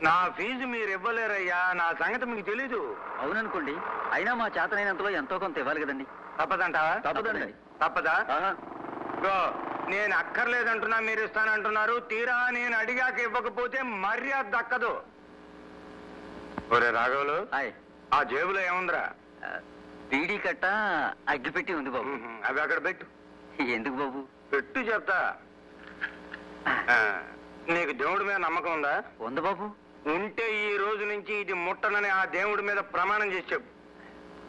నా ఫీజు మీరు ఇవ్వలేరయ్యా. నా సంగతి మీకు తెలీదు. అవుననుకోండి, అయినా మా చేతనైనంతలో ఎంతో కొంత ఇవ్వాలి కదండి. తప్పదంటావా? తప్పదండి. తప్పదా? నేను అక్కర్లేదంటున్నా, మీరు ఇస్తానంటున్నారు. తీరా నేను అడిగాక ఇవ్వకపోతే మర్యాద దక్కదు. ఒరే రాఘవులు, ఆ జేబులో ఏముందిరా? బీడీ కట్ట అగ్గిపెట్టి ఉంది బాబు. అవి అక్కడ పెట్టు. ఎందుకు బాబు? పెట్టు చెప్తా. నీకు దేవుడి మీద నమ్మకం ఉందా? ఉంది బాబు. ఉంటే ఈ రోజు నుంచి ఇది ముట్టనని ఆ దేవుడి మీద ప్రమాణం చేసి చెప్పు.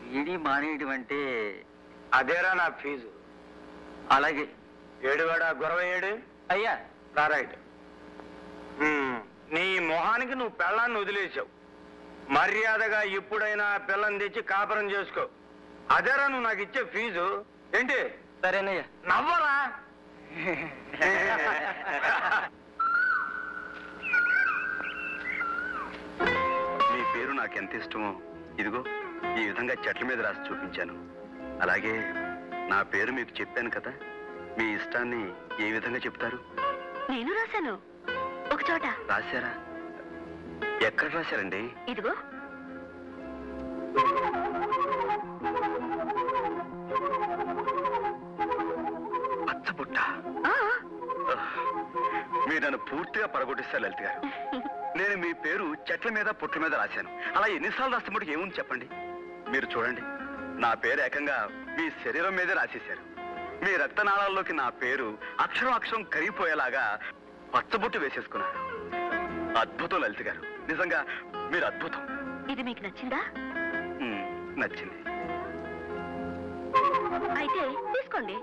బీడీ మానేయడం అంటే అదేరా నా ఫీజు. అలాగే. ఏడువాడా గొడవ ఏడు? అయ్యా రైట్. నీ మొహానికి నువ్వు పెళ్ళాన్ని వదిలేసావు. మర్యాదగా ఇప్పుడైనా పిల్లని తెచ్చి కాపురం చేసుకో. అదేరా నువ్వు నాకు ఇచ్చే ఫీజు. ఏంటి? సరేనయ్యా. నవ్వరా? మీ పేరు నాకెంత ఇష్టమో ఇదిగో ఈ విధంగా చెట్ల మీద రాసి చూపించాను. అలాగే నా పేరు మీకు చెప్పాను కదా, మీ ఇష్టాన్ని ఏ విధంగా చెప్తారు? నేను రాశాను ఒక చోట. రాశారా? ఎక్కడ రాశారండి? ఇదిగో. పచ్చబుట్ట. మీరు నన్ను పూర్తిగా పడగొట్టిస్తారు లలిత గారు. నేను మీ పేరు చెట్ల మీద పుట్ల మీద రాశాను. అలా ఎన్నిసార్లు రాస్తే మటుకు ఏముంది చెప్పండి. మీరు చూడండి, నా పేరు ఏకంగా మీ శరీరం మీదే రాసేశారు. మీ రక్తనాళాల్లోకి నా పేరు అక్షరం అక్షరం కరిగిపోయేలాగా పచ్చబొట్టు వేసేసుకున్నారు. అద్భుతం లలిత గారు, నిజంగా మీరు అద్భుతం. ఇది మీకు నచ్చిందా? నచ్చింది. అయితే తీసుకోండి.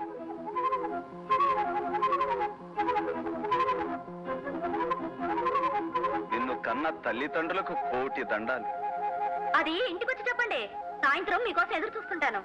నిన్ను కన్న తల్లిదండ్రులకు కోటి దండాలు. అది ఇంటికొచ్చి చెప్పండి. సాయంత్రం మీకోసం ఎదురు చూస్తుంటాను.